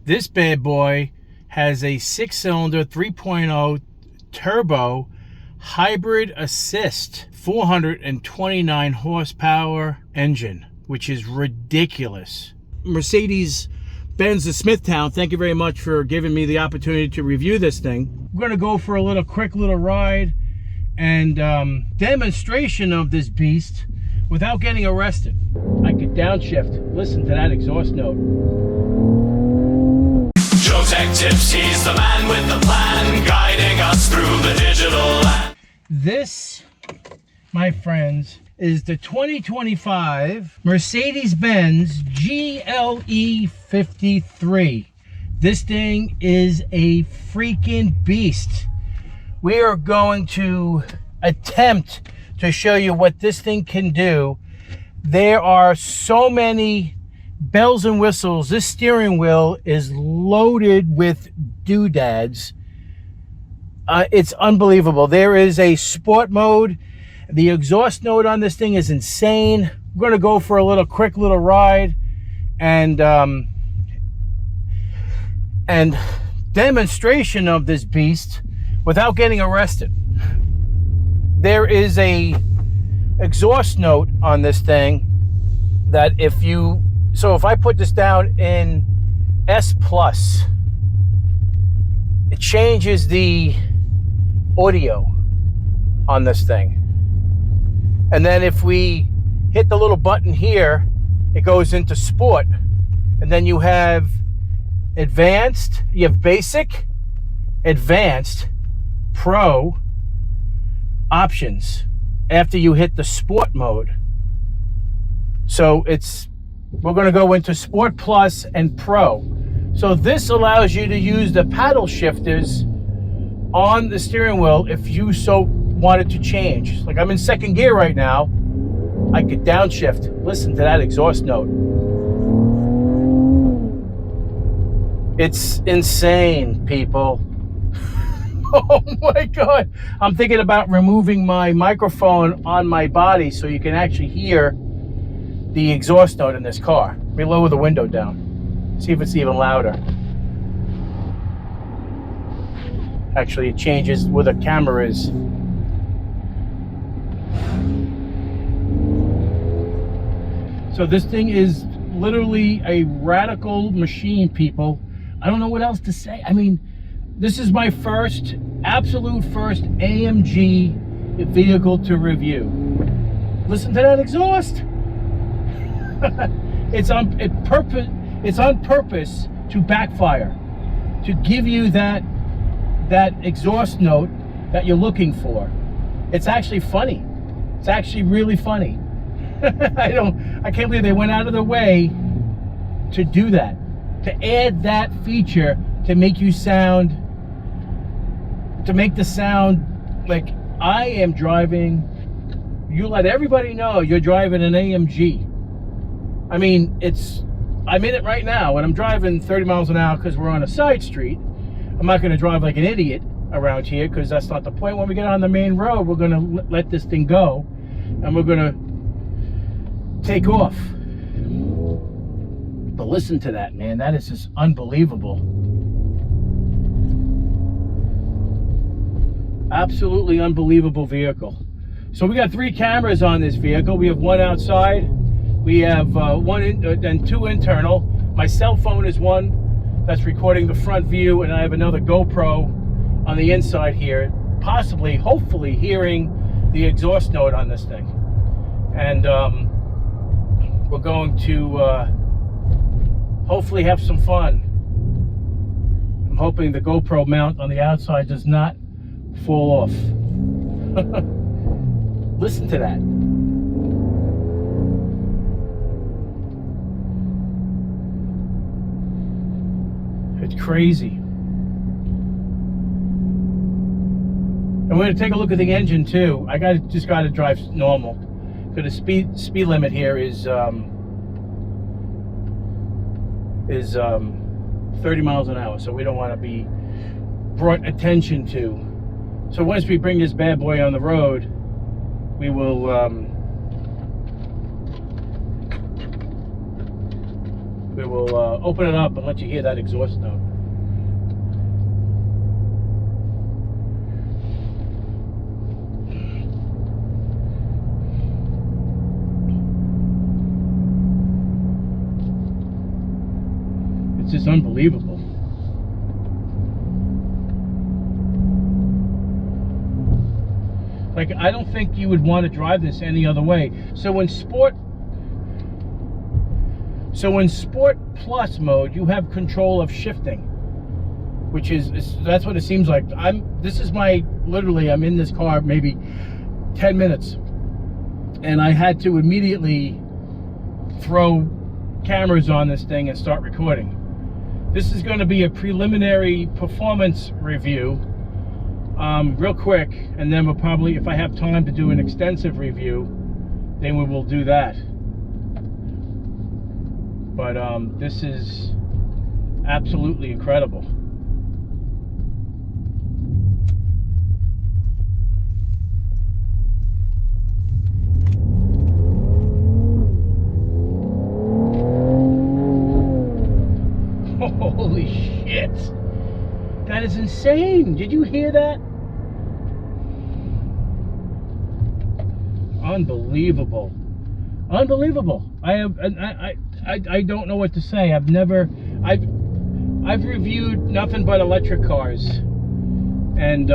This bad boy has a 6-cylinder 3.0 turbo hybrid assist 429 horsepower engine, which is ridiculous. Mercedes-Benz of Smithtown, thank you very much for giving me the opportunity to review this thing. We're gonna go for a quick little ride and demonstration of this beast without getting arrested. I could downshift. Listen to that exhaust note. JoeteckTips, he's the man with the plan, guiding us through the digital land. This, my friends, is the 2025 Mercedes-Benz GLE 53. This thing is a freaking beast. We are going to attempt to show you what this thing can do. There are so many bells and whistles. This steering wheel is loaded with doodads. It's unbelievable. There is a sport mode. The exhaust note on this thing is insane. We're going to go for a quick little ride and demonstration of this beast without getting arrested. There is a exhaust note on this thing that if I put this down in S+, it changes the audio on this thing. And then if we hit the little button here, it goes into sport. And then you have advanced, you have basic, advanced, pro, options after you hit the sport mode. So we're going to go into sport plus and pro. So this allows you to use the paddle shifters on the steering wheel if you so wanted to change. Like I'm in second gear right now, I could downshift. Listen to that exhaust note. It's insane, people. Oh my God. I'm thinking about removing my microphone on my body so you can actually hear the exhaust note in this car. Let me lower the window down. See if it's even louder. Actually, it changes where the camera is. So this thing is literally a radical machine, people. I don't know what else to say. I mean, this is my absolute first AMG vehicle to review. Listen to that exhaust. It's on purpose to backfire, to give you that exhaust note that you're looking for. It's actually funny. It's actually really funny. I can't believe they went out of their way to do that, to add that feature to make the sound like I am driving. You let everybody know you're driving an AMG. I mean, I'm in it right now and I'm driving 30 miles an hour because we're on a side street. I'm not going to drive like an idiot around here because that's not the point. When we get on the main road, we're going to let this thing go and we're going to take off. But listen to that, man. That is just unbelievable. Absolutely unbelievable vehicle. So we got 3 cameras on this vehicle. We have one outside. We have one and 2 internal. My cell phone is one that's recording the front view, and I have another GoPro on the inside here, possibly, hopefully, hearing the exhaust note on this thing. And we're going to hopefully have some fun. I'm hoping the GoPro mount on the outside does not fall off. Listen to that. It's crazy. And we're going to take a look at the engine too. I just got to drive normal because the speed limit here is 30 miles an hour, so we don't want to be brought attention to. So once we bring this bad boy on the road, we will we will open it up and let you hear that exhaust note. It's just unbelievable. Like, I don't think you would want to drive this any other way. So in Sport Plus mode, you have control of shifting, which is, that's what it seems like. This is literally, I'm in this car maybe 10 minutes, and I had to immediately throw cameras on this thing and start recording. This is going to be a preliminary performance review, real quick, and then we'll probably, if I have time to do an extensive review, then we will do that. But this is absolutely incredible. Holy shit! That is insane! Did you hear that? Unbelievable. Unbelievable. I don't know what to say. I've reviewed nothing but electric cars, and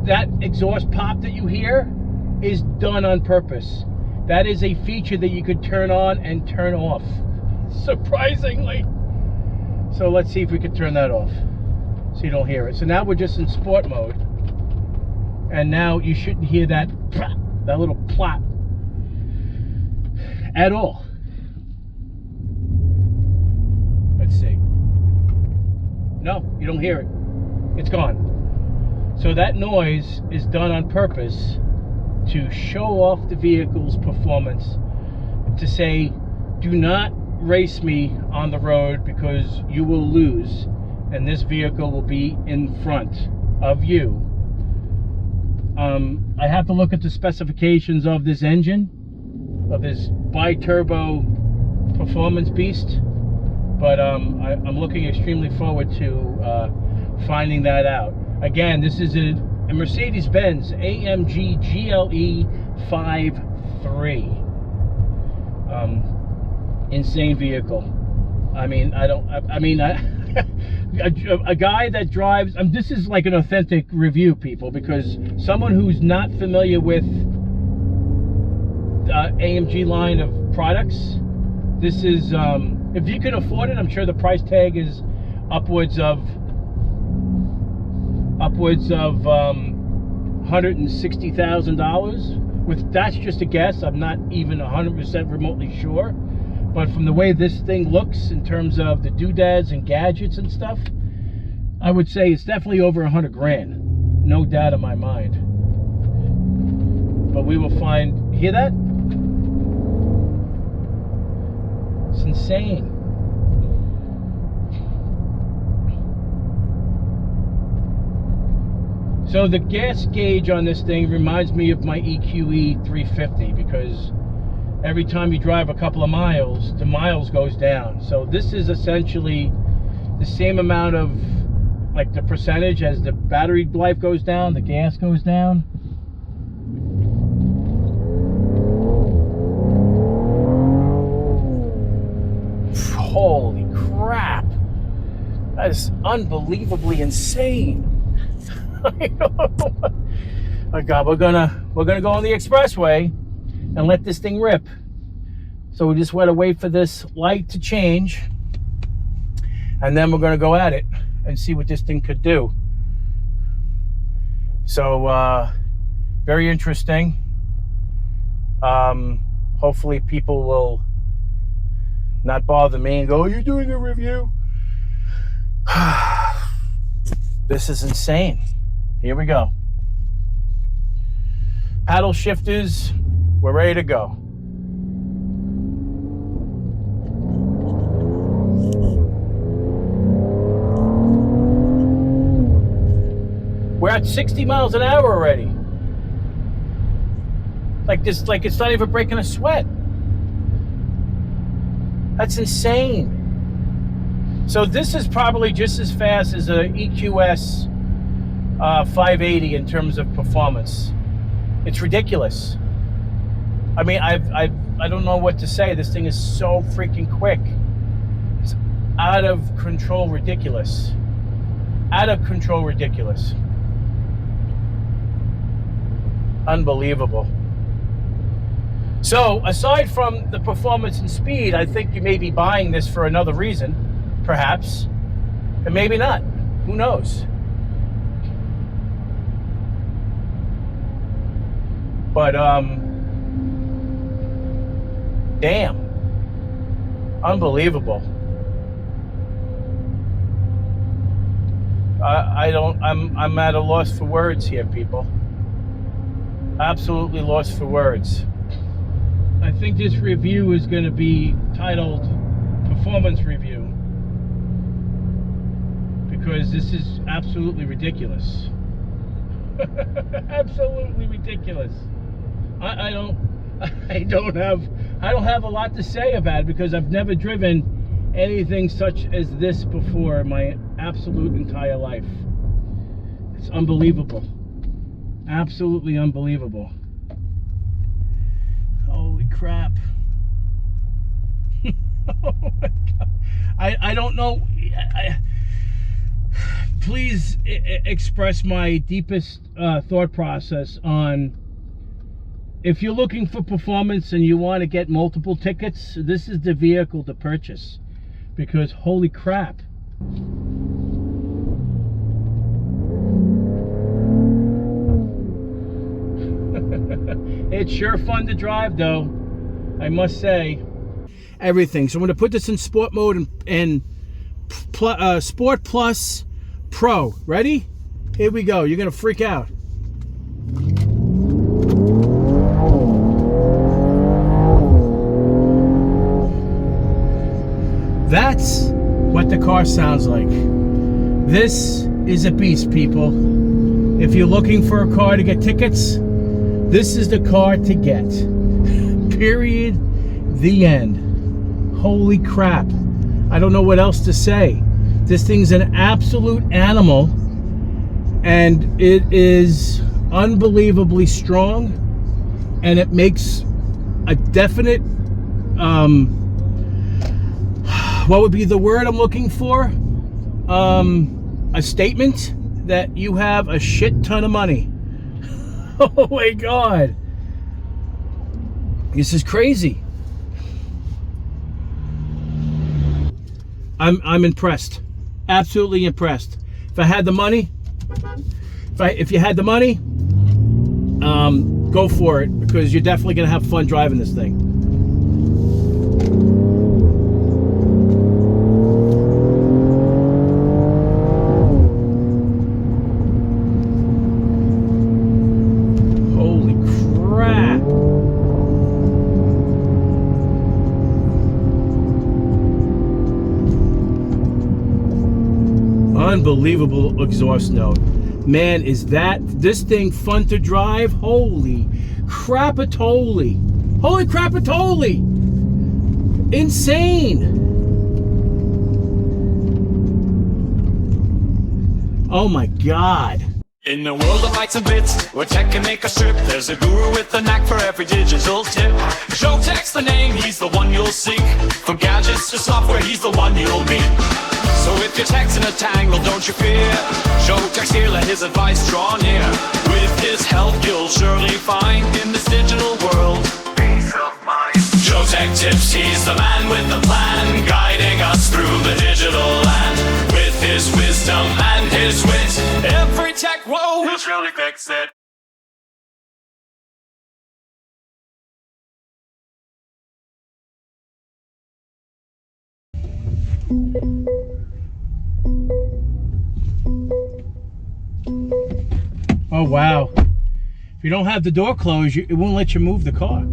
that exhaust pop that you hear is done on purpose. That is a feature that you could turn on and turn off, surprisingly. So let's see if we can turn that off so you don't hear it. So now we're just in sport mode, and now you shouldn't hear that little plop at all. Let's see. No, you don't hear it. It's gone. So that noise is done on purpose to show off the vehicle's performance, to say, do not race me on the road because you will lose, and this vehicle will be in front of you. I have to look at the specifications of this engine, of this bi-turbo performance beast, but I'm looking extremely forward to finding that out. Again, this is a Mercedes-Benz AMG GLE 5.3. Insane vehicle. I mean, a guy that drives, this is like an authentic review, people, because someone who's not familiar with AMG line of products, this is, if you can afford it, I'm sure the price tag is upwards of $160,000. That's just a guess. I'm not even 100% remotely sure. But from the way this thing looks in terms of the doodads and gadgets and stuff, I would say it's definitely over 100 grand. No doubt in my mind. But we will find, hear that? It's insane. So the gas gauge on this thing reminds me of my EQE 350, because every time you drive a couple of miles, the miles goes down. So this is essentially the same amount of, like, the percentage as the battery life goes down, the gas goes down. Holy crap. That is unbelievably insane. Oh God, we're gonna go on the expressway and let this thing rip. So we just want to wait for this light to change, and then we're going to go at it and see what this thing could do. So very interesting. Hopefully people will not bother me and go, "Oh, you're doing a review." This is insane. Here we go. Paddle shifters, we're ready to go. We're at 60 miles an hour already. Like it's not even breaking a sweat. That's insane. So this is probably just as fast as a EQS 580 in terms of performance. It's ridiculous. I mean, I don't know what to say. This thing is so freaking quick. It's out of control ridiculous. Out of control ridiculous. Unbelievable. So, aside from the performance and speed, I think you may be buying this for another reason, perhaps, and maybe not. Who knows? But, damn. Unbelievable. I'm at a loss for words here, people. Absolutely lost for words. I think this review is going to be titled Performance Review, because this is absolutely ridiculous. Absolutely ridiculous. I don't have a lot to say about it, because I've never driven anything such as this before in my absolute entire life. It's unbelievable. Absolutely unbelievable. Holy crap. Oh my God. I don't know. Please express my deepest thought process on, if you're looking for performance and you want to get multiple tickets, this is the vehicle to purchase. Because holy crap. It's sure fun to drive, though, I must say. Everything. So I'm going to put this in sport mode and Sport Plus Pro. Ready? Here we go. You're going to freak out. That's what the car sounds like. This is a beast, people. If you're looking for a car to get tickets, this is the car to get. Period. The end. Holy crap. I don't know what else to say. This thing's an absolute animal, and it is unbelievably strong, and it makes a definite, what would be the word I'm looking for? A statement that you have a shit ton of money. Oh my God. This is crazy. I'm impressed. Absolutely impressed. If I had the money, if you had the money, go for it, because you're definitely gonna have fun driving this thing. Unbelievable exhaust note. Man, is this thing fun to drive? Holy crapatoli. Holy crapatoli. Insane. Oh my God. In the world of lights and bits, where tech can make us trip, there's a guru with a knack for every digital tip. JoeteckTips the name, he's the one you'll seek. From gadgets to software, he's the one you'll meet. So if your tech's in a tangle, don't you fear. JoeteckTips here, let his advice draw near. With his help, you'll surely find in this digital world peace of mind. JoeteckTips, he's the man with the plan, guiding us through the digital land. With his wisdom and his wit, every tech woe, he'll surely fix it. Oh wow. If you don't have the door closed, it won't let you move the car.